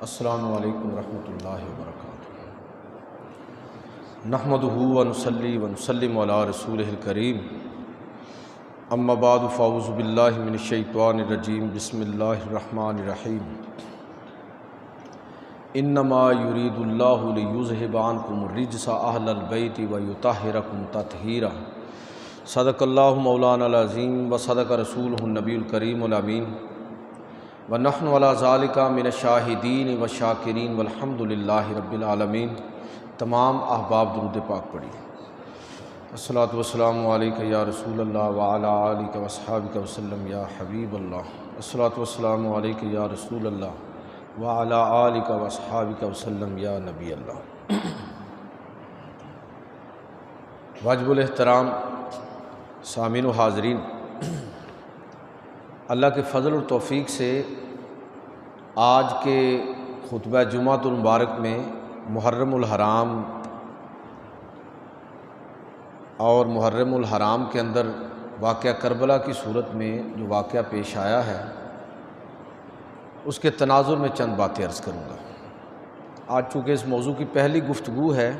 السلام علیکم ورحمۃ اللہ وبرکاتہ۔ نحمدہ ونصلی ونسلم علی رسولہ الکریم، اما بعد فاعوذ باللہ من الشیطان الرجیم، بسم اللہ الرحمن الرحیم۔ انما یرید اللہ لیذھب عنکم الرجس اہل البیت ویطہرکم تطہیرا۔ صدق اللہ مولانا العظیم وصدق رسولہ النبی الکریم الامین، ونحن علی ذالک من الشاہدین والشاکرین والحمد للہ رب العالمین۔ تمام احباب درود پاک پڑھی۔ الصلاۃ والسلام علیک یا رسول اللہ وعلی آلک واصحابک وسلم یا حبیب اللہ۔ الصلاۃ والسلام علیک یا رسول اللہ وعلی آلک واصحابک وسلم یا نبی اللہ۔ واجب الاحترام سامعین و حاضرین، اللہ کے فضل اور توفیق سے آج کے خطبہ جمعۃ المبارک میں محرم الحرام اور محرم الحرام کے اندر واقعہ کربلا کی صورت میں جو واقعہ پیش آیا ہے اس کے تناظر میں چند باتیں عرض کروں گا۔ آج چونکہ اس موضوع کی پہلی گفتگو ہے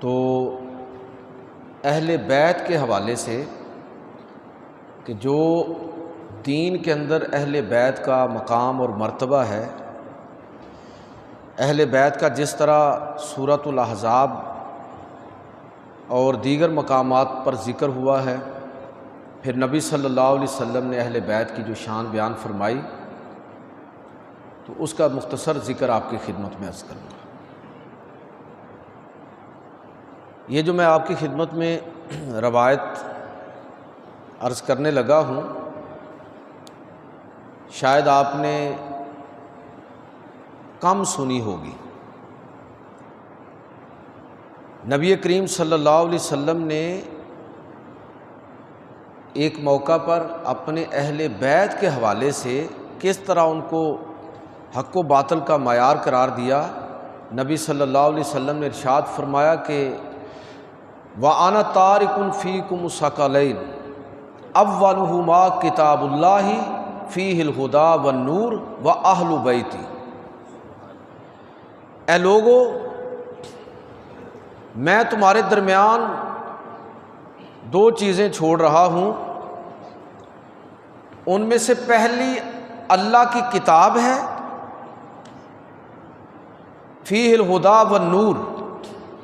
تو اہل بیت کے حوالے سے کہ جو دین کے اندر اہل بیت کا مقام اور مرتبہ ہے، اہل بیت کا جس طرح سورۃ الاحزاب اور دیگر مقامات پر ذکر ہوا ہے، پھر نبی صلی اللہ علیہ وسلم نے اہل بیت کی جو شان بیان فرمائی، تو اس کا مختصر ذکر آپ کی خدمت میں عرض کروں گا۔ یہ جو میں آپ کی خدمت میں روایت عرض کرنے لگا ہوں، شاید آپ نے کم سنی ہوگی۔ نبی کریم صلی اللہ علیہ وسلم نے ایک موقع پر اپنے اہل بیت کے حوالے سے کس طرح ان کو حق و باطل کا معیار قرار دیا۔ نبی صلی اللہ علیہ وسلم نے ارشاد فرمایا کہ وَأَنَا تَارِكٌ فِيكُمُ ثَقَلَيْنِ اولہما کتاب اللہ فیہ الہدی والنور واہل بیتی۔ اے لوگو، میں تمہارے درمیان دو چیزیں چھوڑ رہا ہوں، ان میں سے پہلی اللہ کی کتاب ہے، فیہ الہدی والنور،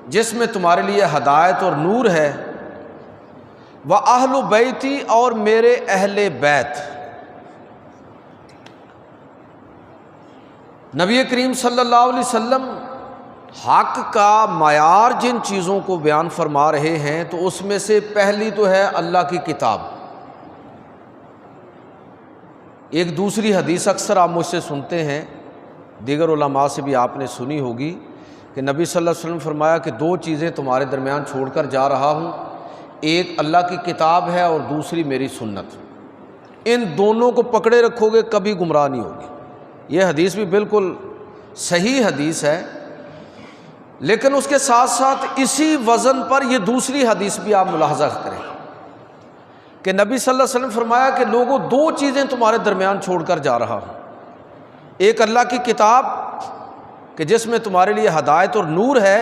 جس میں تمہارے لیے ہدایت اور نور ہے، وَأَهْلُ بَيْتِي، اور میرے اہل بیت۔ نبی کریم صلی اللہ علیہ وسلم حق کا معیار جن چیزوں کو بیان فرما رہے ہیں تو اس میں سے پہلی تو ہے اللہ کی کتاب۔ ایک دوسری حدیث اکثر آپ مجھ سے سنتے ہیں، دیگر علماء سے بھی آپ نے سنی ہوگی کہ نبی صلی اللہ علیہ وسلم فرمایا کہ دو چیزیں تمہارے درمیان چھوڑ کر جا رہا ہوں، ایک اللہ کی کتاب ہے اور دوسری میری سنت۔ ان دونوں کو پکڑے رکھو گے کبھی گمراہ نہیں ہوگی۔ یہ حدیث بھی بالکل صحیح حدیث ہے، لیکن اس کے ساتھ ساتھ اسی وزن پر یہ دوسری حدیث بھی آپ ملاحظہ کریں کہ نبی صلی اللہ علیہ وسلم فرمایا کہ لوگوں، دو چیزیں تمہارے درمیان چھوڑ کر جا رہا ہوں، ایک اللہ کی کتاب کہ جس میں تمہارے لیے ہدایت اور نور ہے،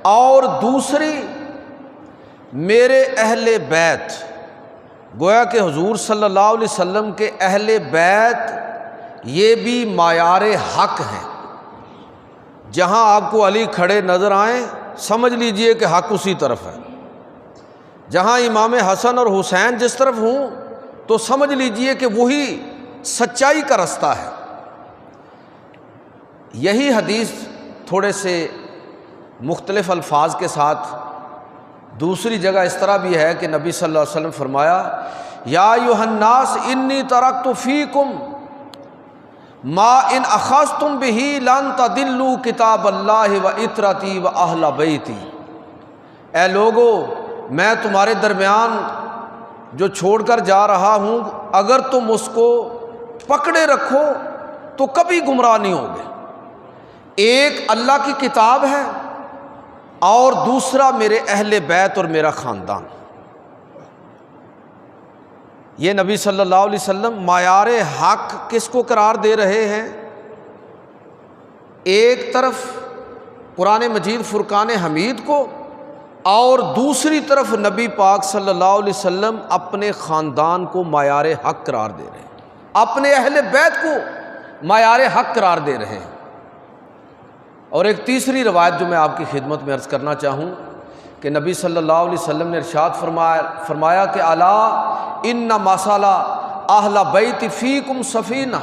اور دوسری میرے اہل بیت۔ گویا کہ حضور صلی اللہ علیہ وسلم کے اہل بیت یہ بھی معیار حق ہیں۔ جہاں آپ کو علی کھڑے نظر آئیں سمجھ لیجئے کہ حق اسی طرف ہے، جہاں امام حسن اور حسین جس طرف ہوں تو سمجھ لیجئے کہ وہی سچائی کا رستہ ہے۔ یہی حدیث تھوڑے سے مختلف الفاظ کے ساتھ دوسری جگہ اس طرح بھی ہے کہ نبی صلی اللہ علیہ وسلم فرمایا یا ایھا الناس انی ترکت فیکم ما ان اخذتم بہ لن تضلوا کتاب اللہ وعطرتی واہل بیتی۔ اے لوگو، میں تمہارے درمیان جو چھوڑ کر جا رہا ہوں، اگر تم اس کو پکڑے رکھو تو کبھی گمراہ نہیں ہوگے۔ ایک اللہ کی کتاب ہے اور دوسرا میرے اہل بیت اور میرا خاندان۔ یہ نبی صلی اللہ علیہ وسلم معیار حق کس کو قرار دے رہے ہیں؟ ایک طرف قرآن مجید فرقان حمید کو اور دوسری طرف نبی پاک صلی اللہ علیہ وسلم اپنے خاندان کو معیار حق قرار دے رہے ہیں، اپنے اہل بیت کو معیار حق قرار دے رہے ہیں۔ اور ایک تیسری روایت جو میں آپ کی خدمت میں عرض کرنا چاہوں کہ نبی صلی اللہ علیہ وسلم نے ارشاد فرمایا کہ الا ان مصالح اہل بیت فیکم سفینہ،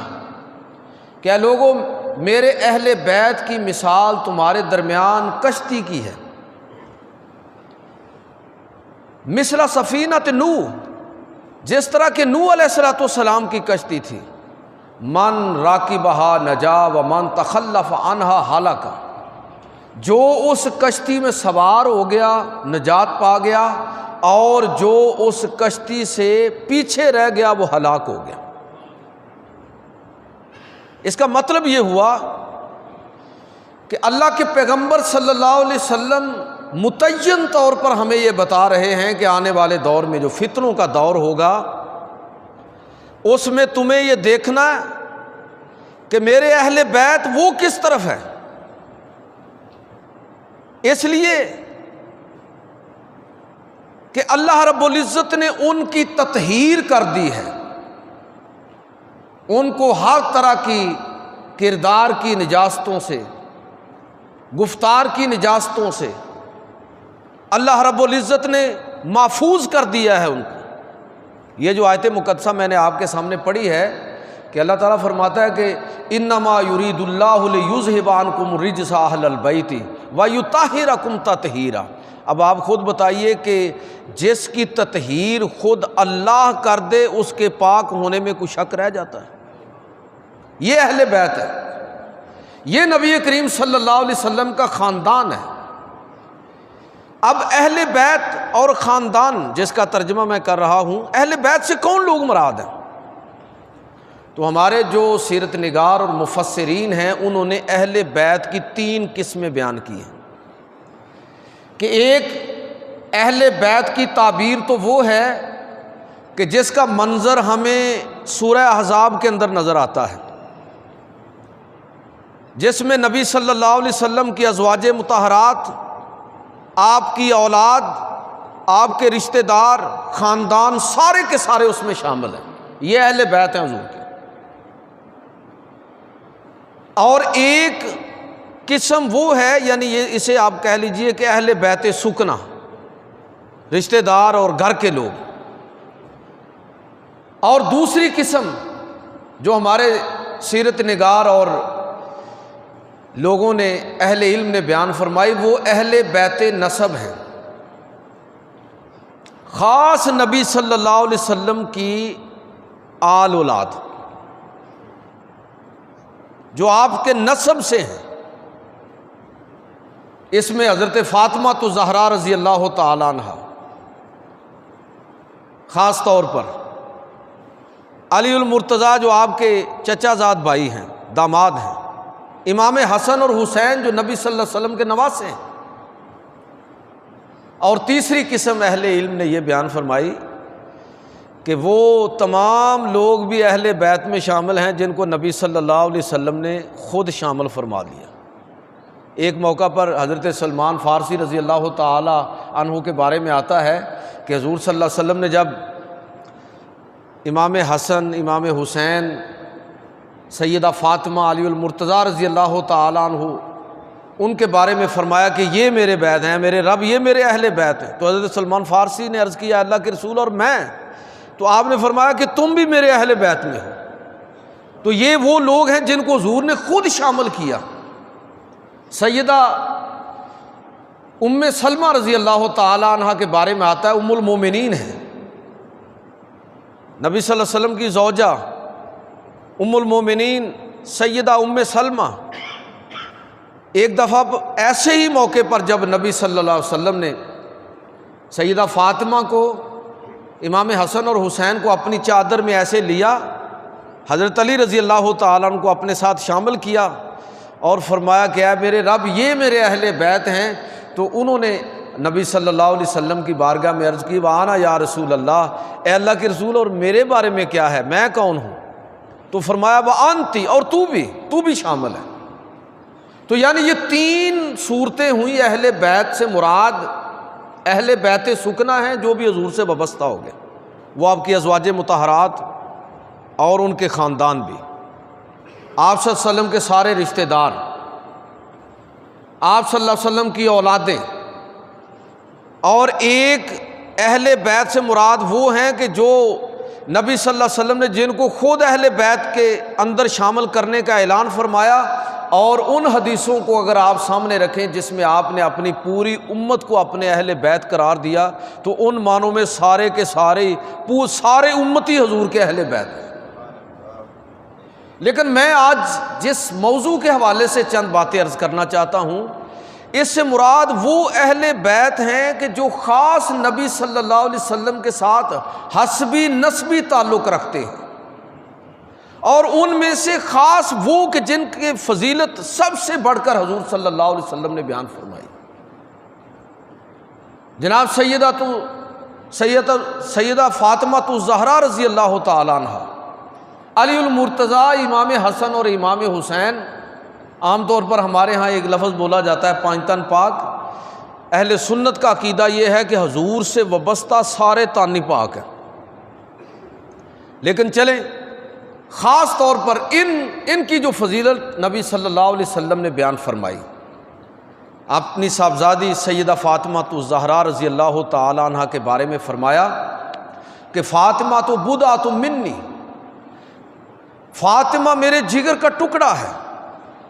کہ لوگو میرے اہل بیت کی مثال تمہارے درمیان کشتی کی ہے، مثل سفینۃ نوح، جس طرح کہ نوح علیہ السلام کی کشتی تھی، من راکبہا نجا ومن تخلف عنہا ہلک، جو اس کشتی میں سوار ہو گیا نجات پا گیا، اور جو اس کشتی سے پیچھے رہ گیا وہ ہلاک ہو گیا۔ اس کا مطلب یہ ہوا کہ اللہ کے پیغمبر صلی اللہ علیہ وسلم متعین طور پر ہمیں یہ بتا رہے ہیں کہ آنے والے دور میں جو فتنوں کا دور ہوگا اس میں تمہیں یہ دیکھنا ہے کہ میرے اہل بیت وہ کس طرف ہے۔ اس لیے کہ اللہ رب العزت نے ان کی تطہیر کر دی ہے، ان کو ہر طرح کی کردار کی نجاستوں سے، گفتار کی نجاستوں سے اللہ رب العزت نے محفوظ کر دیا ہے ان کو۔ یہ جو آیت مقدسہ میں نے آپ کے سامنے پڑھی ہے کہ اللہ تعالیٰ فرماتا ہے کہ انما یرید اللہ لیذھب عنکم الرجس اہل البیت ویطہرکم تطہیرا۔ اب آپ خود بتائیے کہ جس کی تطہیر خود اللہ کر دے اس کے پاک ہونے میں کوئی شک رہ جاتا ہے؟ یہ اہل بیت ہے، یہ نبی کریم صلی اللہ علیہ وسلم کا خاندان ہے۔ اب اہل بیت اور خاندان جس کا ترجمہ میں کر رہا ہوں، اہل بیت سے کون لوگ مراد ہیں؟ تو ہمارے جو سیرت نگار اور مفسرین ہیں انہوں نے اہل بیت کی 3 قسمیں بیان کی ہیں کہ ایک اہل بیت کی تعبیر تو وہ ہے کہ جس کا منظر ہمیں سورہ احزاب کے اندر نظر آتا ہے، جس میں نبی صلی اللہ علیہ وسلم کی ازواج مطہرات، آپ کی اولاد، آپ کے رشتہ دار، خاندان سارے کے سارے اس میں شامل ہیں، یہ اہل بیت ہیں حضور کے۔ اور ایک قسم وہ ہے، یعنی یہ اسے آپ کہہ لیجئے کہ اہل بیت سکنا، رشتہ دار اور گھر کے لوگ۔ اور دوسری قسم جو ہمارے سیرت نگار اور لوگوں نے اہل علم نے بیان فرمائی وہ اہل بیت نسب ہیں، خاص نبی صلی اللہ علیہ وسلم کی آل اولاد جو آپ کے نسب سے ہیں۔ اس میں حضرت فاطمہ الزہرا رضی اللہ تعالی عنہ خاص طور پر، علی المرتضیٰ جو آپ کے چچا زاد بھائی ہیں، داماد ہیں، امام حسن اور حسین جو نبی صلی اللہ علیہ وسلم کے نواسے ہیں۔ اور تیسری قسم اہل علم نے یہ بیان فرمائی کہ وہ تمام لوگ بھی اہل بیت میں شامل ہیں جن کو نبی صلی اللہ علیہ وسلم نے خود شامل فرما لیا۔ ایک موقع پر حضرت سلمان فارسی رضی اللہ تعالی عنہ کے بارے میں آتا ہے کہ حضور صلی اللہ علیہ وسلم نے جب امام حسن، امام حسین، سیدہ فاطمہ، علی المرتضیٰ رضی اللہ تعالی عنہ ان کے بارے میں فرمایا کہ یہ میرے بیت ہیں، میرے رب یہ میرے اہل بیت ہیں، تو حضرت سلمان فارسی نے عرض کیا اللہ کے رسول اور میں؟ تو آپ نے فرمایا کہ تم بھی میرے اہل بیت میں ہو۔ تو یہ وہ لوگ ہیں جن کو حضور نے خود شامل کیا۔ سیدہ ام سلمہ رضی اللہ تعالی عنہ کے بارے میں آتا ہے، ام المومنین ہے، نبی صلی اللہ علیہ وسلم کی زوجہ ام المومنین سیدہ ام سلمہ۔ ایک دفعہ ایسے ہی موقع پر جب نبی صلی اللہ علیہ وسلم نے سیدہ فاطمہ کو، امام حسن اور حسین کو اپنی چادر میں ایسے لیا، حضرت علی رضی اللہ تعالیٰ عنہ کو اپنے ساتھ شامل کیا اور فرمایا کہ اے میرے رب یہ میرے اہل بیت ہیں، تو انہوں نے نبی صلی اللہ علیہ وسلم کی بارگاہ میں عرض کی وَأَنَا یا رسول اللہ، اے اللہ کے رسول اور میرے بارے میں کیا ہے، میں کون ہوں؟ تو فرمایا وَأَنْتِ، اور تو بھی شامل ہے۔ تو یعنی یہ تین صورتیں ہوئی اہل بیت سے مراد اہل بیت سکنا ہیں جو بھی حضور سے وابستہ ہو گئے، وہ آپ کی ازواج مطہرات اور ان کے خاندان بھی، آپ صلی اللہ علیہ وسلم کے سارے رشتہ دار، آپ صلی اللہ علیہ وسلم کی اولادیں، اور ایک اہل بیت سے مراد وہ ہیں کہ جو نبی صلی اللہ علیہ وسلم نے جن کو خود اہل بیت کے اندر شامل کرنے کا اعلان فرمایا، اور ان حدیثوں کو اگر آپ سامنے رکھیں جس میں آپ نے اپنی پوری امت کو اپنے اہل بیت قرار دیا، تو ان معنوں میں سارے کے سارے امتی حضور کے اہل بیت ہیں۔ لیکن میں آج جس موضوع کے حوالے سے چند باتیں عرض کرنا چاہتا ہوں، اس سے مراد وہ اہل بیت ہیں کہ جو خاص نبی صلی اللہ علیہ وسلم کے ساتھ حسبی نسبی تعلق رکھتے ہیں، اور ان میں سے خاص وہ کہ جن کی فضیلت سب سے بڑھ کر حضور صلی اللہ علیہ وسلم نے بیان فرمائی۔ جناب سیدہ فاطمہ الزہرا رضی اللہ تعالیٰ عنہ، علی المرتضیٰ، امام حسن اور امام حسین، عام طور پر ہمارے ہاں ایک لفظ بولا جاتا ہے پانچ تن پاک۔ اہل سنت کا عقیدہ یہ ہے کہ حضور سے وابستہ سارے تانی پاک ہیں، لیکن چلیں خاص طور پر ان کی جو فضیلت نبی صلی اللہ علیہ وسلم نے بیان فرمائی، اپنی صاحبزادی سیدہ فاطمہ الزہرا رضی اللہ تعالی عنہ کے بارے میں فرمایا کہ فاطمہ تو بضعۃ منی، فاطمہ میرے جگر کا ٹکڑا ہے،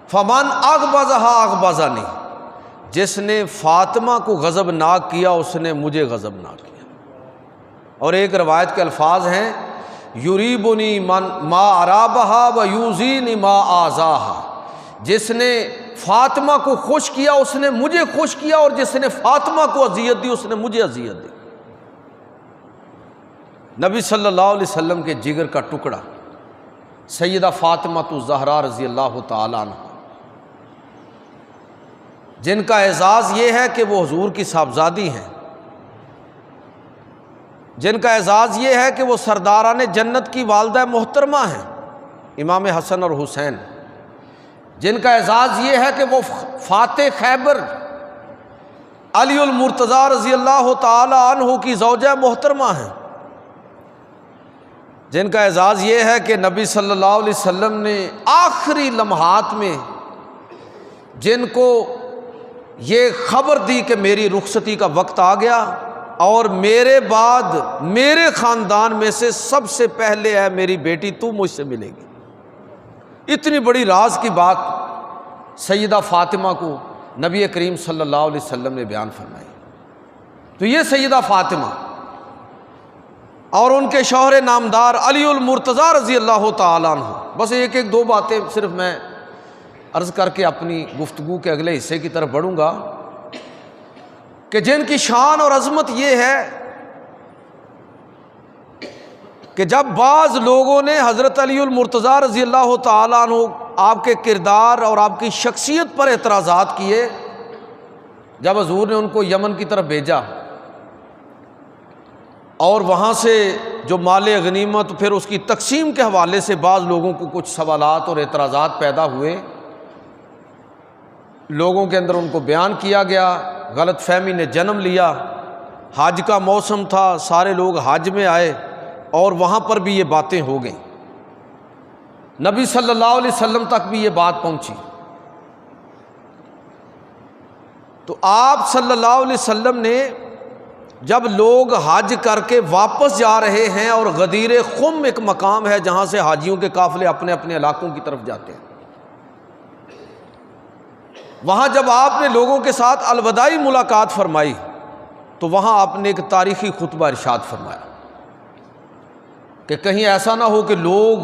فمن اغبظھا اغبظنی، جس نے فاطمہ کو غضبناک کیا اس نے مجھے غضبناک کیا۔ اور ایک روایت کے الفاظ ہیں یریبنی من ما ارابھا ویوزینی ما آذاھا، جس نے فاطمہ کو خوش کیا اس نے مجھے خوش کیا، اور جس نے فاطمہ کو اذیت دی اس نے مجھے اذیت دی۔ نبی صلی اللہ علیہ وسلم کے جگر کا ٹکڑا سیدہ فاطمہ الزہرا رضی اللہ تعالی عنہ، جن کا اعزاز یہ ہے کہ وہ حضور کی صاحبزادی ہیں، جن کا اعزاز یہ ہے کہ وہ سرداران جنت کی والدہ محترمہ ہیں، امام حسن اور حسین، جن کا اعزاز یہ ہے کہ وہ فاتح خیبر علی المرتضیٰ رضی اللہ تعالی عنہ کی زوجہ محترمہ ہیں، جن کا اعزاز یہ ہے کہ نبی صلی اللہ علیہ وسلم نے آخری لمحات میں جن کو یہ خبر دی کہ میری رخصتی کا وقت آ گیا، اور میرے بعد میرے خاندان میں سے سب سے پہلے ہے میری بیٹی، تو مجھ سے ملے گی۔ اتنی بڑی راز کی بات سیدہ فاطمہ کو نبی کریم صلی اللہ علیہ وسلم نے بیان فرمائی۔ تو یہ سیدہ فاطمہ اور ان کے شوہر نامدار علی المرتضیٰ رضی اللہ تعالیٰ عنہ، بس ایک ایک دو باتیں صرف میں عرض کر کے اپنی گفتگو کے اگلے حصے کی طرف بڑھوں گا، کہ جن کی شان اور عظمت یہ ہے کہ جب بعض لوگوں نے حضرت علی المرتضیٰ رضی اللہ تعالیٰ عنہ آپ کے کردار اور آپ کی شخصیت پر اعتراضات کیے، جب حضور نے ان کو یمن کی طرف بھیجا اور وہاں سے جو مال غنیمت پھر اس کی تقسیم کے حوالے سے بعض لوگوں کو کچھ سوالات اور اعتراضات پیدا ہوئے، لوگوں کے اندر ان کو بیان کیا گیا، غلط فہمی نے جنم لیا، حج کا موسم تھا، سارے لوگ حج میں آئے اور وہاں پر بھی یہ باتیں ہو گئیں، نبی صلی اللہ علیہ وسلم تک بھی یہ بات پہنچی۔ تو آپ صلی اللہ علیہ وسلم نے جب لوگ حج کر کے واپس جا رہے ہیں، اور غدیر خم ایک مقام ہے جہاں سے حاجیوں کے قافلے اپنے اپنے علاقوں کی طرف جاتے ہیں، وہاں جب آپ نے لوگوں کے ساتھ الوداعی ملاقات فرمائی تو وہاں آپ نے ایک تاریخی خطبہ ارشاد فرمایا کہ کہیں ایسا نہ ہو کہ لوگ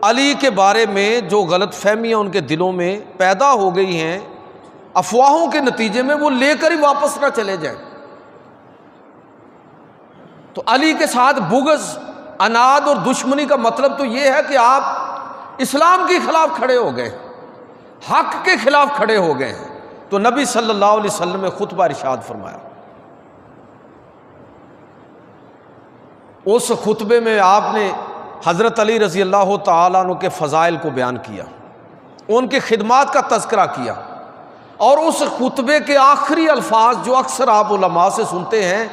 علی کے بارے میں جو غلط فہمیاں ان کے دلوں میں پیدا ہو گئی ہیں افواہوں کے نتیجے میں، وہ لے کر ہی واپس نہ چلے جائیں۔ تو علی کے ساتھ بغض، عناد اور دشمنی کا مطلب تو یہ ہے کہ آپ اسلام کے خلاف کھڑے ہو گئے، حق کے خلاف کھڑے ہو گئے ہیں۔ تو نبی صلی اللہ علیہ وسلم نے خطبہ ارشاد فرمایا، اس خطبے میں آپ نے حضرت علی رضی اللہ تعالیٰ عنہ کے فضائل کو بیان کیا، ان کی خدمات کا تذکرہ کیا، اور اس خطبے کے آخری الفاظ جو اکثر آپ علماء سے سنتے ہیں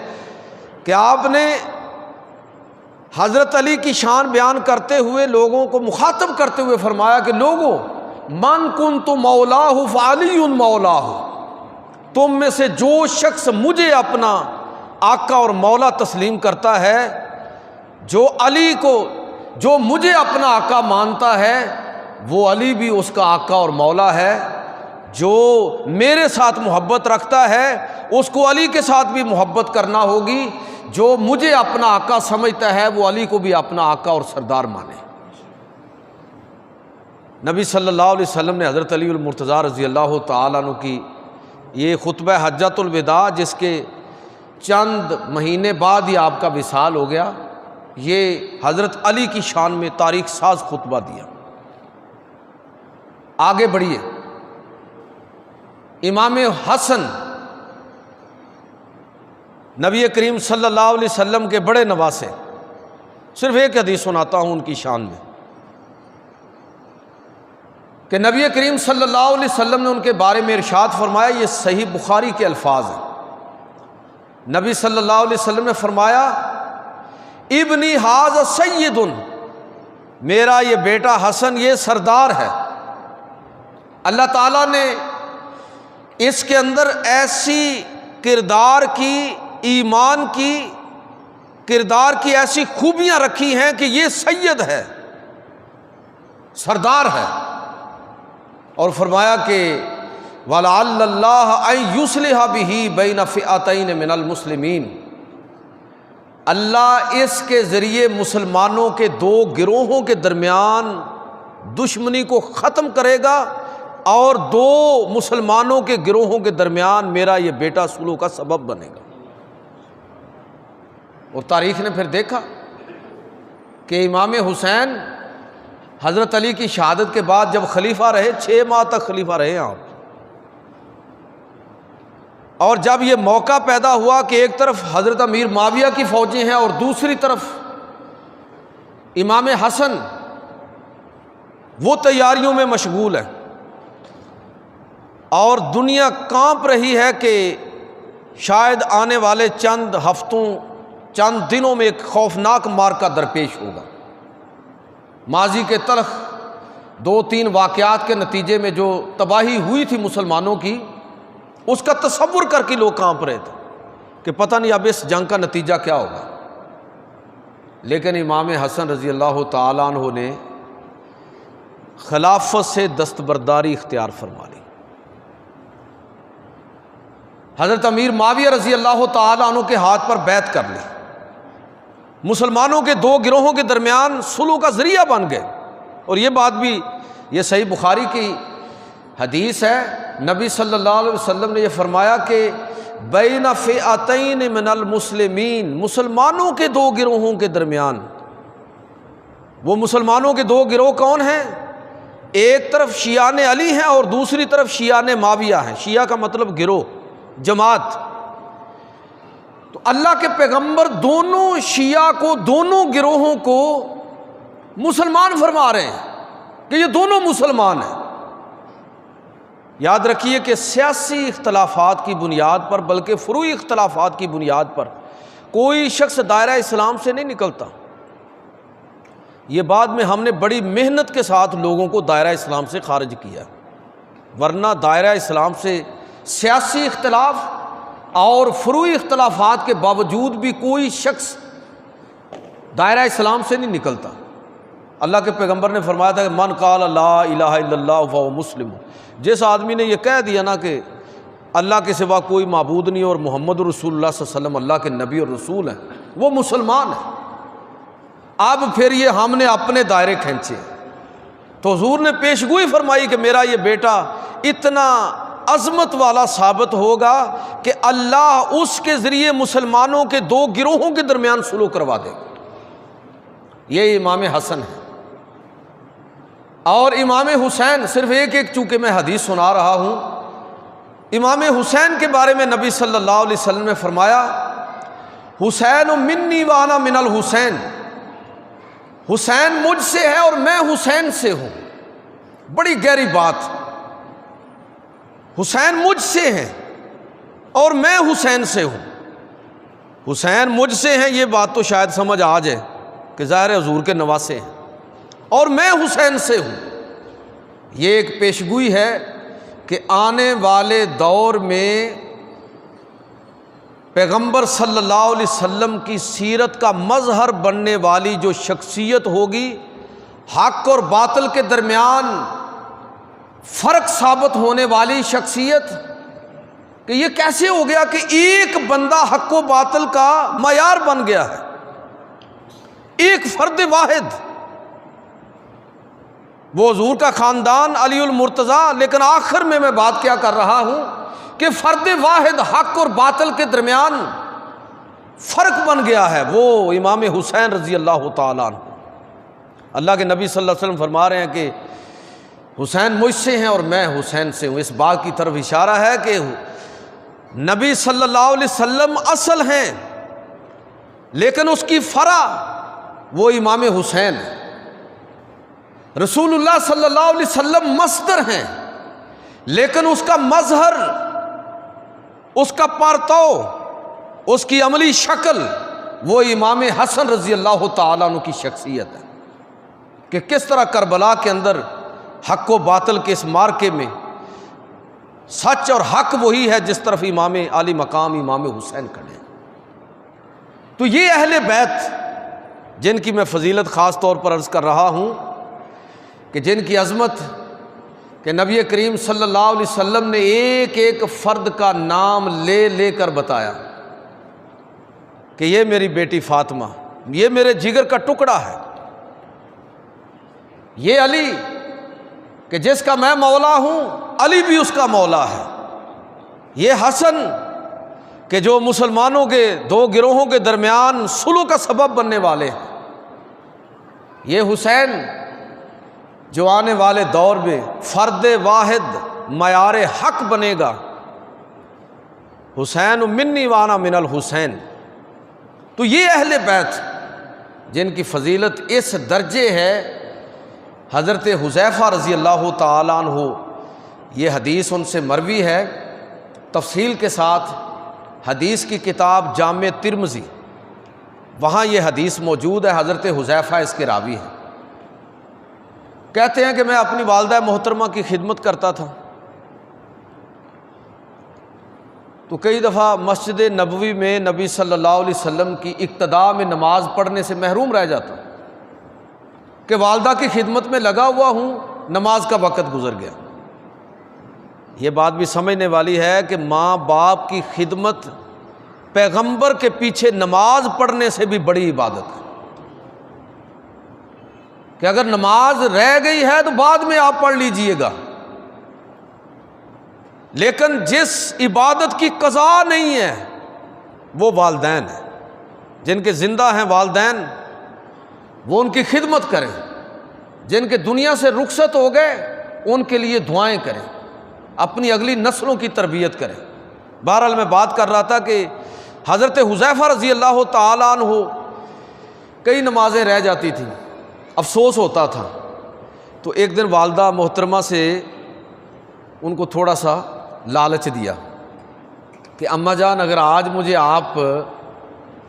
کہ آپ نے حضرت علی کی شان بیان کرتے ہوئے لوگوں کو مخاطب کرتے ہوئے فرمایا کہ لوگوں من کنت مولاہ فعلی مولاہ، تم میں سے جو شخص مجھے اپنا آقا اور مولا تسلیم کرتا ہے، جو علی کو، جو مجھے اپنا آقا مانتا ہے، وہ علی بھی اس کا آقا اور مولا ہے۔ جو میرے ساتھ محبت رکھتا ہے اس کو علی کے ساتھ بھی محبت کرنا ہوگی، جو مجھے اپنا آقا سمجھتا ہے وہ علی کو بھی اپنا آقا اور سردار مانے۔ نبی صلی اللہ علیہ وسلم نے حضرت علی المرتضیٰ رضی اللہ تعالیٰ عنہ کی یہ خطبہ حجۃ الوداع، جس کے چند مہینے بعد ہی آپ کا وصال ہو گیا، یہ حضرت علی کی شان میں تاریخ ساز خطبہ دیا۔ آگے بڑھیے، امام حسن نبی کریم صلی اللہ علیہ وسلم کے بڑے نواسے، صرف ایک حدیث سناتا ہوں ان کی شان میں کہ نبی کریم صلی اللہ علیہ وسلم نے ان کے بارے میں ارشاد فرمایا، یہ صحیح بخاری کے الفاظ ہیں۔ نبی صلی اللہ علیہ وسلم نے فرمایا ابنی ھذا سید، میرا یہ بیٹا حسن یہ سردار ہے۔ اللہ تعالیٰ نے اس کے اندر ایسی کردار کی، ایمان کی، کردار کی ایسی خوبیاں رکھی ہیں کہ یہ سید ہے، سردار ہے۔ اور فرمایا کہ وَلَعَلَّ اللَّهَ أَن يُصْلِحَ بِهِ بَيْنَ فِئَتَيْنِ مِنَ الْمُسْلِمِينَ، اللہ اس کے ذریعے مسلمانوں کے دو گروہوں کے درمیان دشمنی کو ختم کرے گا، اور دو مسلمانوں کے گروہوں کے درمیان میرا یہ بیٹا صلح کا سبب بنے گا۔ اور تاریخ نے پھر دیکھا کہ امام حسین حضرت علی کی شہادت کے بعد جب خلیفہ رہے، 6 ماہ تک خلیفہ رہے آپ، اور جب یہ موقع پیدا ہوا کہ ایک طرف حضرت امیر معاویہ کی فوجیں ہیں اور دوسری طرف امام حسن وہ تیاریوں میں مشغول ہیں، اور دنیا کانپ رہی ہے کہ شاید آنے والے چند ہفتوں، چند دنوں میں ایک خوفناک معرکہ درپیش ہوگا۔ ماضی کے تلخ 2-3 واقعات کے نتیجے میں جو تباہی ہوئی تھی مسلمانوں کی، اس کا تصور کر کے لوگ کانپ رہے تھے کہ پتہ نہیں اب اس جنگ کا نتیجہ کیا ہوگا۔ لیکن امام حسن رضی اللہ تعالیٰ عنہ نے خلافت سے دستبرداری اختیار فرما لی۔ حضرت امیر معاویہ رضی اللہ تعالیٰ عنہ کے ہاتھ پر بیعت کر لی، مسلمانوں کے دو گروہوں کے درمیان صلح کا ذریعہ بن گئے۔ اور یہ بات بھی، یہ صحیح بخاری کی حدیث ہے، نبی صلی اللہ علیہ وسلم نے یہ فرمایا کہ بین فئتین من المسلمین، مسلمانوں کے دو گروہوں کے درمیان، وہ مسلمانوں کے دو گروہ کون ہیں؟ ایک طرف شیعان علی ہیں اور دوسری طرف شیعان معاویہ ہیں۔ شیعہ کا مطلب گروہ، جماعت۔ تو اللہ کے پیغمبر دونوں شیعہ کو، دونوں گروہوں کو مسلمان فرما رہے ہیں کہ یہ دونوں مسلمان ہیں۔ یاد رکھیے کہ سیاسی اختلافات کی بنیاد پر، بلکہ فروعی اختلافات کی بنیاد پر کوئی شخص دائرہ اسلام سے نہیں نکلتا۔ یہ بعد میں ہم نے بڑی محنت کے ساتھ لوگوں کو دائرہ اسلام سے خارج کیا، ورنہ دائرہ اسلام سے سیاسی اختلاف اور فروعی اختلافات کے باوجود بھی کوئی شخص دائرہ اسلام سے نہیں نکلتا۔ اللہ کے پیغمبر نے فرمایا تھا کہ من قال لا الہ الا اللہ فہو مسلم، جس آدمی نے یہ کہہ دیا نا کہ اللہ کے سوا کوئی معبود نہیں اور محمد رسول اللہ صلی اللہ علیہ وسلم اللہ کے نبی اور رسول ہیں، وہ مسلمان ہے۔ اب پھر یہ ہم نے اپنے دائرے کھینچے، تو حضور نے پیشگوئی فرمائی کہ میرا یہ بیٹا اتنا عظمت والا ثابت ہوگا کہ اللہ اس کے ذریعے مسلمانوں کے دو گروہوں کے درمیان صلح کروا دے گا۔ یہ امام حسن ہے۔ اور امام حسین، صرف ایک چونکہ میں حدیث سنا رہا ہوں، امام حسین کے بارے میں نبی صلی اللہ علیہ وسلم نے فرمایا حسین منی وانا من الحسین، حسین مجھ سے ہے اور میں حسین سے ہوں۔ بڑی گہری بات۔ حسین مجھ سے ہیں اور میں حسین سے ہوں۔ حسین مجھ سے ہیں، یہ بات تو شاید سمجھ آ جائے کہ ظاہر حضور کے نواسے ہیں، اور میں حسین سے ہوں۔ یہ ایک پیشگوئی ہے کہ آنے والے دور میں پیغمبر صلی اللہ علیہ وسلم کی سیرت کا مظہر بننے والی جو شخصیت ہوگی، حق اور باطل کے درمیان فرق ثابت ہونے والی شخصیت، کہ یہ کیسے ہو گیا کہ ایک بندہ حق و باطل کا معیار بن گیا ہے، ایک فرد واحد، وہ حضور کا خاندان علی المرتضیٰ۔ لیکن آخر میں بات کیا کر رہا ہوں کہ فرد واحد حق اور باطل کے درمیان فرق بن گیا ہے، وہ امام حسین رضی اللہ تعالیٰ عنہ۔ اللہ کے نبی صلی اللہ علیہ وسلم فرما رہے ہیں کہ حسین مجھ سے ہیں اور میں حسین سے ہوں۔ اس بات کی طرف اشارہ ہے کہ نبی صلی اللہ علیہ وسلم اصل ہیں، لیکن اس کی فرع وہ امام حسین ہے۔ رسول اللہ صلی اللہ علیہ وسلم مصدر ہیں، لیکن اس کا مظہر، اس کا پرتو، اس کی عملی شکل وہ امام حسن رضی اللہ تعالیٰ عنہ کی شخصیت ہے، کہ کس طرح کربلا کے اندر حق و باطل کے اس مارکے میں سچ اور حق وہی ہے جس طرف امام عالی مقام امام حسین کھڑے ہیں۔ تو یہ اہل بیت جن کی میں فضیلت خاص طور پر عرض کر رہا ہوں، کہ جن کی عظمت کہ نبی کریم صلی اللہ علیہ وسلم نے ایک ایک فرد کا نام لے لے کر بتایا کہ یہ میری بیٹی فاطمہ، یہ میرے جگر کا ٹکڑا ہے، یہ علی کہ جس کا میں مولا ہوں، علی بھی اس کا مولا ہے، یہ حسن کہ جو مسلمانوں کے دو گروہوں کے درمیان صلح کا سبب بننے والے ہیں، یہ حسین جو آنے والے دور میں فرد واحد معیار حق بنے گا، حسین منی وانا من الحسین۔ تو یہ اہل بیت جن کی فضیلت اس درجے ہے، حضرت حذیفہ رضی اللہ تعالیٰ عنہ، یہ حدیث ان سے مروی ہے تفصیل کے ساتھ، حدیث کی کتاب جامع ترمذی، وہاں یہ حدیث موجود ہے، حضرت حذیفہ اس کے راوی ہیں۔ کہتے ہیں کہ میں اپنی والدہ محترمہ کی خدمت کرتا تھا، تو کئی دفعہ مسجد نبوی میں نبی صلی اللہ علیہ وسلم کی اقتداء میں نماز پڑھنے سے محروم رہ جاتا کہ والدہ کی خدمت میں لگا ہوا ہوں، نماز کا وقت گزر گیا۔ یہ بات بھی سمجھنے والی ہے کہ ماں باپ کی خدمت پیغمبر کے پیچھے نماز پڑھنے سے بھی بڑی عبادت ہے، کہ اگر نماز رہ گئی ہے تو بعد میں آپ پڑھ لیجئے گا، لیکن جس عبادت کی قضا نہیں ہے وہ والدین ہیں، جن کے زندہ ہیں والدین وہ ان کی خدمت کریں، جن کے دنیا سے رخصت ہو گئے ان کے لیے دعائیں کریں، اپنی اگلی نسلوں کی تربیت کریں۔ بہرحال میں بات کر رہا تھا کہ حضرت حذیفہ رضی اللہ تعالیٰ عنہ کئی نمازیں رہ جاتی تھیں، افسوس ہوتا تھا، تو ایک دن والدہ محترمہ سے ان کو تھوڑا سا لالچ دیا کہ اماں جان اگر آج مجھے آپ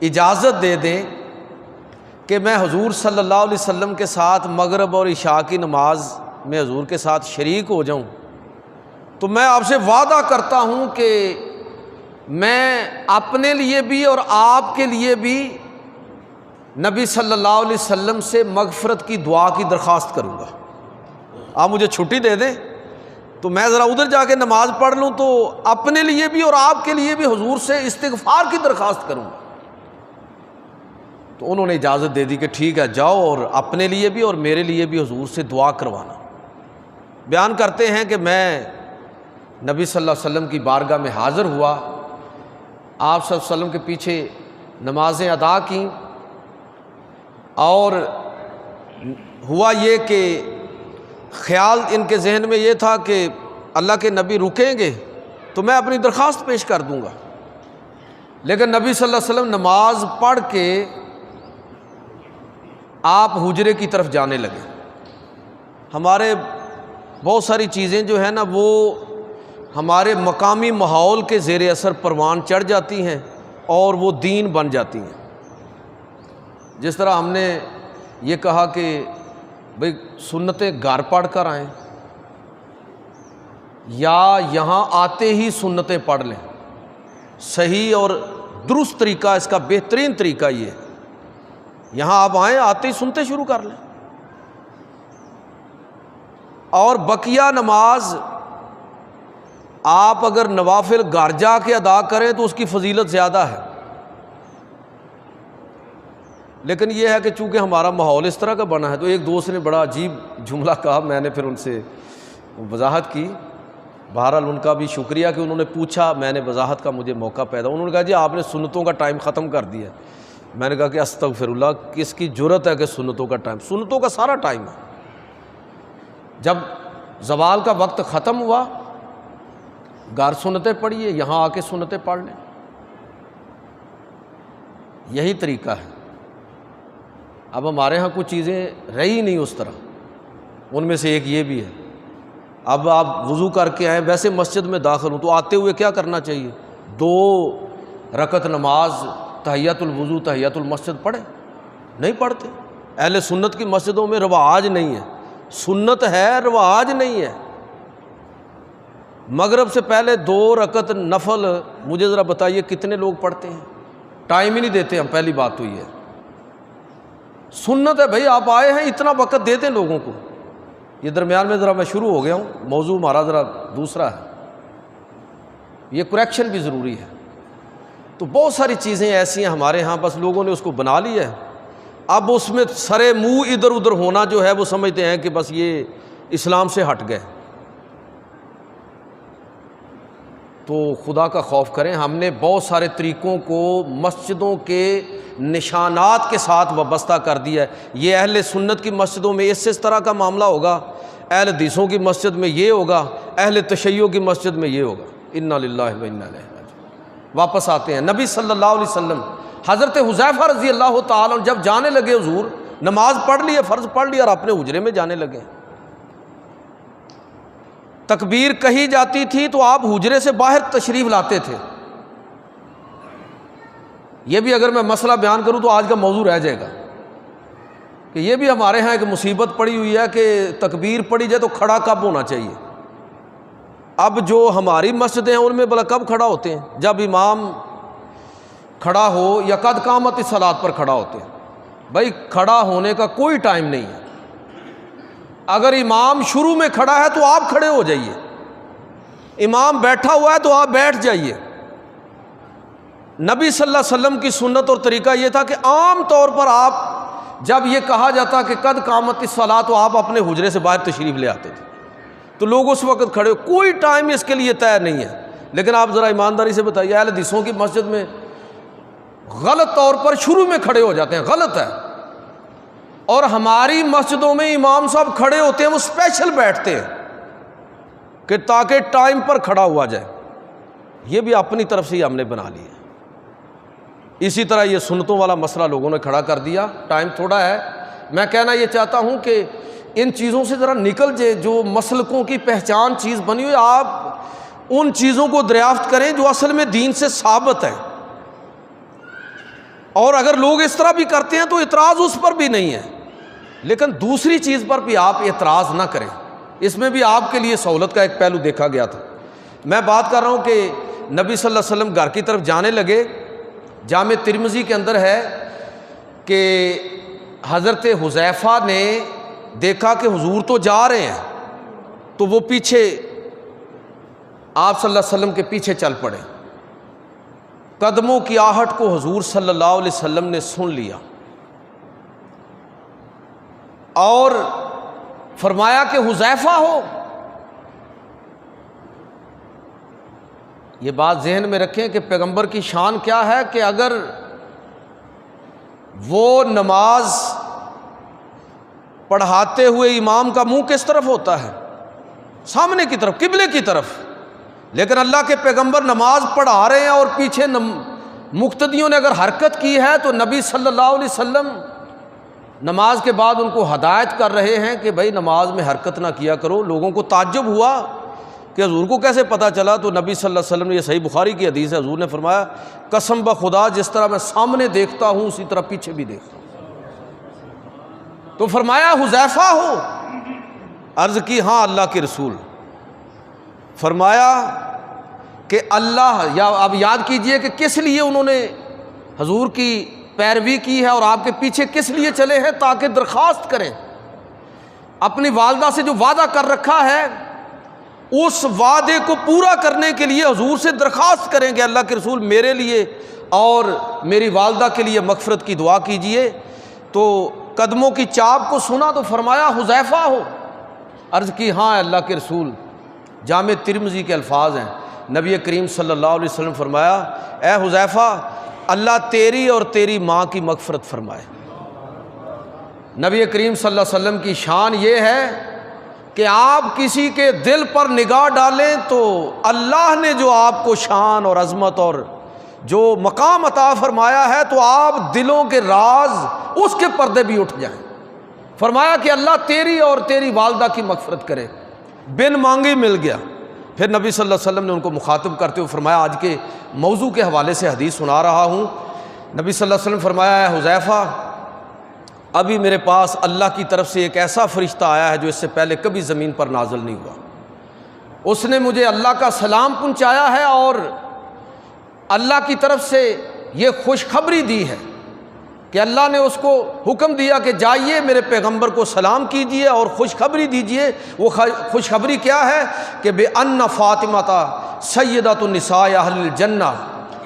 اجازت دے دیں کہ میں حضور صلی اللہ علیہ وسلم کے ساتھ مغرب اور عشاء کی نماز میں حضور کے ساتھ شریک ہو جاؤں، تو میں آپ سے وعدہ کرتا ہوں کہ میں اپنے لیے بھی اور آپ کے لیے بھی نبی صلی اللہ علیہ وسلم سے مغفرت کی دعا کی درخواست کروں گا، آپ مجھے چھٹی دے دیں تو میں ذرا ادھر جا کے نماز پڑھ لوں، تو اپنے لیے بھی اور آپ کے لیے بھی حضور سے استغفار کی درخواست کروں گا۔ تو انہوں نے اجازت دے دی کہ ٹھیک ہے جاؤ، اور اپنے لیے بھی اور میرے لیے بھی حضور سے دعا کروانا۔ بیان کرتے ہیں کہ میں نبی صلی اللہ علیہ وسلم کی بارگاہ میں حاضر ہوا، آپ صلی اللہ علیہ وسلم کے پیچھے نمازیں ادا کیں، اور ہوا یہ کہ خیال ان کے ذہن میں یہ تھا کہ اللہ کے نبی رکیں گے تو میں اپنی درخواست پیش کر دوں گا، لیکن نبی صلی اللہ علیہ وسلم نماز پڑھ کے آپ حجرے کی طرف جانے لگے۔ ہمارے بہت ساری چیزیں جو ہیں نا وہ ہمارے مقامی ماحول کے زیر اثر پروان چڑھ جاتی ہیں اور وہ دین بن جاتی ہیں۔ جس طرح ہم نے یہ کہا کہ بھئی سنتیں گھر پڑھ کر آئیں یا یہاں آتے ہی سنتیں پڑھ لیں، صحیح اور درست طریقہ، اس کا بہترین طریقہ یہ ہے یہاں آپ آئیں، آتے ہی سنتے شروع کر لیں، اور بقیہ نماز آپ اگر نوافل گھر جا کے ادا کریں تو اس کی فضیلت زیادہ ہے۔ لیکن یہ ہے کہ چونکہ ہمارا ماحول اس طرح کا بنا ہے، تو ایک دوست نے بڑا عجیب جملہ کہا، میں نے پھر ان سے وضاحت کی، بہرحال ان کا بھی شکریہ کہ انہوں نے پوچھا، میں نے وضاحت کا مجھے موقع پیدا، انہوں نے کہا جی آپ نے سنتوں کا ٹائم ختم کر دیا۔ میں نے کہا کہ استغفر اللہ، کس کی جرت ہے کہ سنتوں کا ٹائم؟ سنتوں کا سارا ٹائم ہے۔ جب زوال کا وقت ختم ہوا، گھر سنتیں پڑھیے، یہاں آ کے سنتیں پڑھ لیں، یہی طریقہ ہے۔ اب ہمارے ہاں کچھ چیزیں رہی نہیں اس طرح، ان میں سے ایک یہ بھی ہے۔ اب آپ وضو کر کے آئیں، ویسے مسجد میں داخل ہوں تو آتے ہوئے کیا کرنا چاہیے؟ 2 رکعت نماز تحیۃ الوضو تحیۃ المسجد پڑھیں، نہیں پڑھتے۔ اہل سنت کی مسجدوں میں رواج نہیں ہے، سنت ہے رواج نہیں ہے۔ مغرب سے پہلے 2 رکعت نفل مجھے ذرا بتائیے کتنے لوگ پڑھتے ہیں؟ ٹائم ہی نہیں دیتے ہم، پہلی بات تو یہ ہے۔ سنت ہے بھائی، آپ آئے ہیں اتنا وقت دے دیں لوگوں کو۔ یہ درمیان میں ذرا میں شروع ہو گیا ہوں، موضوع ہمارا ذرا دوسرا ہے، یہ کریکشن بھی ضروری ہے۔ تو بہت ساری چیزیں ایسی ہیں ہمارے ہاں، بس لوگوں نے اس کو بنا لیا ہے، اب اس میں سرے منہ ادھر ادھر ہونا جو ہے وہ سمجھتے ہیں کہ بس یہ اسلام سے ہٹ گئے۔ تو خدا کا خوف کریں، ہم نے بہت سارے طریقوں کو مسجدوں کے نشانات کے ساتھ وابستہ کر دیا ہے۔ یہ اہل سنت کی مسجدوں میں اس طرح کا معاملہ ہوگا، اہل حدیثوں کی مسجد میں یہ ہوگا، اہل تشیع کی مسجد میں یہ ہوگا۔ انا للہ و انا الیہ راجعون۔ واپس آتے ہیں نبی صلی اللہ علیہ وسلم، حضرت حذیفہ رضی اللہ تعالیٰ عنہ جب جانے لگے، حضور نماز پڑھ لی ہے، فرض پڑھ لیا اور اپنے حجرے میں جانے لگے، تکبیر کہی جاتی تھی تو آپ حجرے سے باہر تشریف لاتے تھے۔ یہ بھی اگر میں مسئلہ بیان کروں تو آج کا موضوع رہ جائے گا کہ یہ بھی ہمارے ہاں ایک مصیبت پڑی ہوئی ہے کہ تکبیر پڑھی جائے تو کھڑا کب ہونا چاہیے۔ اب جو ہماری مسجدیں ہیں ان میں بلا کب کھڑا ہوتے ہیں؟ جب امام کھڑا ہو یا قد قامت الصلاۃ پر کھڑا ہوتے ہیں۔ بھائی کھڑا ہونے کا کوئی ٹائم نہیں ہے، اگر امام شروع میں کھڑا ہے تو آپ کھڑے ہو جائیے، امام بیٹھا ہوا ہے تو آپ بیٹھ جائیے۔ نبی صلی اللہ علیہ وسلم کی سنت اور طریقہ یہ تھا کہ عام طور پر آپ جب یہ کہا جاتا کہ قد قامت الصلاۃ تو آپ اپنے حجرے سے باہر تشریف لے آتے تھے، تو لوگ اس وقت کھڑے، کوئی ٹائم اس کے لیے طے نہیں ہے۔ لیکن آپ ذرا ایمانداری سے بتائیے، اہل حدیثوں کی مسجد میں غلط طور پر شروع میں کھڑے ہو جاتے ہیں، غلط ہے۔ اور ہماری مسجدوں میں امام صاحب کھڑے ہوتے ہیں، وہ اسپیشل بیٹھتے ہیں کہ تاکہ ٹائم پر کھڑا ہوا جائے۔ یہ بھی اپنی طرف سے ہی ہم نے بنا لی ہے۔ اسی طرح یہ سنتوں والا مسئلہ لوگوں نے کھڑا کر دیا۔ ٹائم تھوڑا ہے، میں کہنا یہ چاہتا ہوں کہ ان چیزوں سے ذرا نکل جائے، جو مسلکوں کی پہچان چیز بنی ہوئی، آپ ان چیزوں کو دریافت کریں جو اصل میں دین سے ثابت ہے۔ اور اگر لوگ اس طرح بھی کرتے ہیں تو اعتراض اس پر بھی نہیں ہے، لیکن دوسری چیز پر بھی آپ اعتراض نہ کریں، اس میں بھی آپ کے لیے سہولت کا ایک پہلو دیکھا گیا تھا۔ میں بات کر رہا ہوں کہ نبی صلی اللہ علیہ وسلم گھر کی طرف جانے لگے، جامع ترمذی کے اندر ہے کہ حضرت حذیفہ نے دیکھا کہ حضور تو جا رہے ہیں، تو وہ پیچھے آپ صلی اللہ علیہ وسلم کے پیچھے چل پڑے۔ قدموں کی آہٹ کو حضور صلی اللہ علیہ وسلم نے سن لیا اور فرمایا کہ حذیفہ ہو۔ یہ بات ذہن میں رکھیں کہ پیغمبر کی شان کیا ہے کہ اگر وہ نماز پڑھاتے ہوئے امام کا منہ کس طرف ہوتا ہے؟ سامنے کی طرف، قبلے کی طرف، لیکن اللہ کے پیغمبر نماز پڑھا رہے ہیں اور پیچھے مقتدیوں نے اگر حرکت کی ہے تو نبی صلی اللہ علیہ وسلم نماز کے بعد ان کو ہدایت کر رہے ہیں کہ بھائی نماز میں حرکت نہ کیا کرو۔ لوگوں کو تعجب ہوا کہ حضور کو کیسے پتہ چلا؟ تو نبی صلی اللہ علیہ وسلم نے، یہ صحیح بخاری کی حدیث ہے، حضور نے فرمایا قسم بخدا جس طرح میں سامنے دیکھتا ہوں اسی طرح پیچھے بھی دیکھتا ہوں۔ تو فرمایا حذیفہ ہو؟ عرض کی ہاں اللہ کے رسول۔ فرمایا کہ اللہ، یا اب یاد کیجئے کہ کس لیے انہوں نے حضور کی پیروی کی ہے اور آپ کے پیچھے کس لیے چلے ہیں؟ تاکہ درخواست کریں، اپنی والدہ سے جو وعدہ کر رکھا ہے اس وعدے کو پورا کرنے کے لیے حضور سے درخواست کریں کہ اللہ کے رسول میرے لیے اور میری والدہ کے لیے مغفرت کی دعا کیجئے۔ تو قدموں کی چاپ کو سنا تو فرمایا حذیفہ ہو؟ عرض کی ہاں اللہ کے رسول۔ جامع ترمذی کے الفاظ ہیں، نبی کریم صلی اللہ علیہ وسلم فرمایا اے حذیفہ اللہ تیری اور تیری ماں کی مغفرت فرمائے۔ نبی کریم صلی اللہ علیہ وسلم کی شان یہ ہے کہ آپ کسی کے دل پر نگاہ ڈالیں تو اللہ نے جو آپ کو شان اور عظمت اور جو مقام عطا فرمایا ہے تو آپ دلوں کے راز اس کے پردے بھی اٹھ جائیں۔ فرمایا کہ اللہ تیری اور تیری والدہ کی مغفرت کرے، بن مانگے مل گیا۔ پھر نبی صلی اللہ علیہ وسلم نے ان کو مخاطب کرتے ہوئے فرمایا، آج کے موضوع کے حوالے سے حدیث سنا رہا ہوں، نبی صلی اللہ علیہ وسلم فرمایا اے حذیفہ ابھی میرے پاس اللہ کی طرف سے ایک ایسا فرشتہ آیا ہے جو اس سے پہلے کبھی زمین پر نازل نہیں ہوا۔ اس نے مجھے اللہ کا سلام پہنچایا ہے اور اللہ کی طرف سے یہ خوشخبری دی ہے کہ اللہ نے اس کو حکم دیا کہ جائیے میرے پیغمبر کو سلام کیجئے اور خوشخبری دیجئے۔ وہ خوشخبری کیا ہے کہ بے ان فاطمہ سیدۃ النساء اہل الجنہ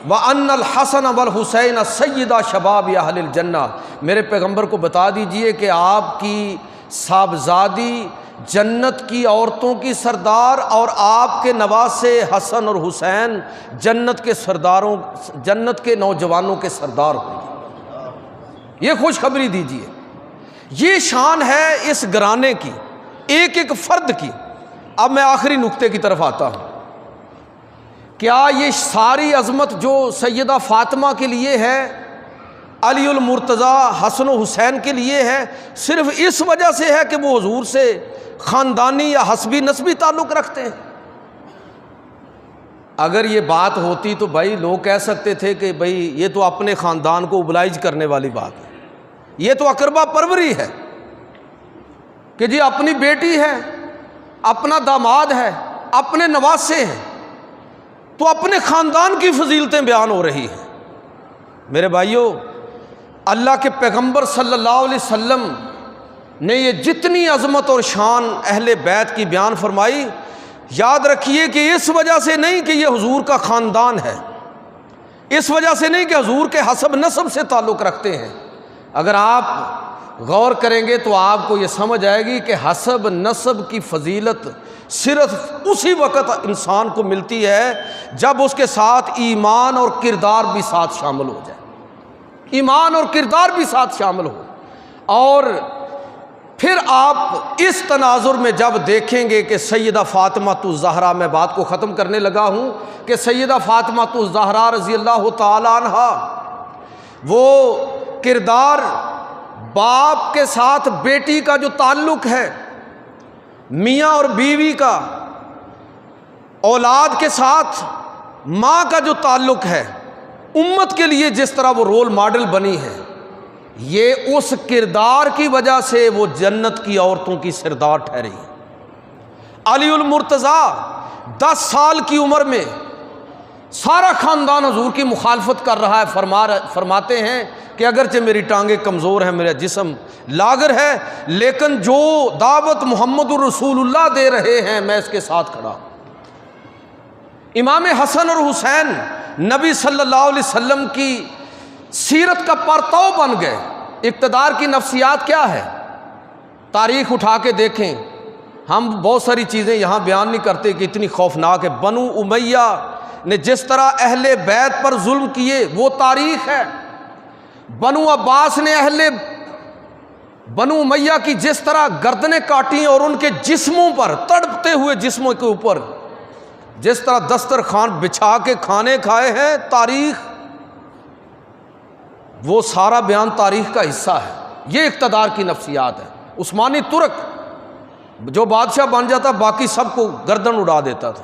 وَأَنَّ الْحَسَنَ وَالْحُسَيْنَ سَيِّدَا شَبَابِ اہل الجنہ۔ میرے پیغمبر کو بتا دیجئے کہ آپ کی صاحبزادی جنت کی عورتوں کی سردار اور آپ کے نواسے حسن اور حسین جنت کے سرداروں، جنت کے نوجوانوں کے سردار ہوں گے۔ یہ خوشخبری دیجئے۔ یہ شان ہے اس گھرانے کی، ایک ایک فرد کی۔ اب میں آخری نقطے کی طرف آتا ہوں۔ کیا یہ ساری عظمت جو سیدہ فاطمہ کے لیے ہے، علی المرتضیٰ حسن و حسین کے لیے ہے، صرف اس وجہ سے ہے کہ وہ حضور سے خاندانی یا حسبی نسبی تعلق رکھتے ہیں؟ اگر یہ بات ہوتی تو بھائی لوگ کہہ سکتے تھے کہ بھائی یہ تو اپنے خاندان کو اوبلائج کرنے والی بات ہے، یہ تو اقربا پروری ہے کہ جی اپنی بیٹی ہے، اپنا داماد ہے، اپنے نواسے ہیں، تو اپنے خاندان کی فضیلتیں بیان ہو رہی ہیں۔ میرے بھائیوں، اللہ کے پیغمبر صلی اللہ علیہ وسلم نے یہ جتنی عظمت اور شان اہل بیت کی بیان فرمائی، یاد رکھیے کہ اس وجہ سے نہیں کہ یہ حضور کا خاندان ہے، اس وجہ سے نہیں کہ حضور کے حسب نسب سے تعلق رکھتے ہیں۔ اگر آپ غور کریں گے تو آپ کو یہ سمجھ آئے گی کہ حسب نسب کی فضیلت صرف اسی وقت انسان کو ملتی ہے جب اس کے ساتھ ایمان اور کردار بھی ساتھ شامل ہو جائے، ایمان اور کردار بھی ساتھ شامل ہو۔ اور پھر آپ اس تناظر میں جب دیکھیں گے کہ سیدہ فاطمہ الزہرا، میں بات کو ختم کرنے لگا ہوں کہ سیدہ فاطمہ الزہرا رضی اللہ تعالی عنہا، وہ کردار باپ کے ساتھ بیٹی کا جو تعلق ہے، میاں اور بیوی کا، اولاد کے ساتھ ماں کا جو تعلق ہے، امت کے لیے جس طرح وہ رول ماڈل بنی ہے، یہ اس کردار کی وجہ سے وہ جنت کی عورتوں کی سردار ٹھہری۔ علی المرتضیٰ 10 سال کی عمر میں سارا خاندان حضور کی مخالفت کر رہا ہے، فرماتے ہیں کہ اگرچہ میری ٹانگیں کمزور ہیں، میرا جسم لاغر ہے، لیکن جو دعوت محمد الرسول اللہ دے رہے ہیں میں اس کے ساتھ کھڑا ہوں۔ امام حسن اور حسین نبی صلی اللہ علیہ وسلم کی سیرت کا پرتو بن گئے۔ اقتدار کی نفسیات کیا ہے؟ تاریخ اٹھا کے دیکھیں، ہم بہت ساری چیزیں یہاں بیان نہیں کرتے کہ اتنی خوفناک ہے۔ بنو امیہ نے جس طرح اہل بیت پر ظلم کیے وہ تاریخ ہے۔ بنو عباس نے بنو امیہ کی جس طرح گردنیں کاٹیں اور ان کے جسموں پر، تڑپتے ہوئے جسموں کے اوپر جس طرح دسترخوان بچھا کے کھانے کھائے ہیں، تاریخ وہ سارا بیان تاریخ کا حصہ ہے۔ یہ اقتدار کی نفسیات ہے۔ عثمانی ترک جو بادشاہ بن جاتا باقی سب کو گردن اڑا دیتا تھا۔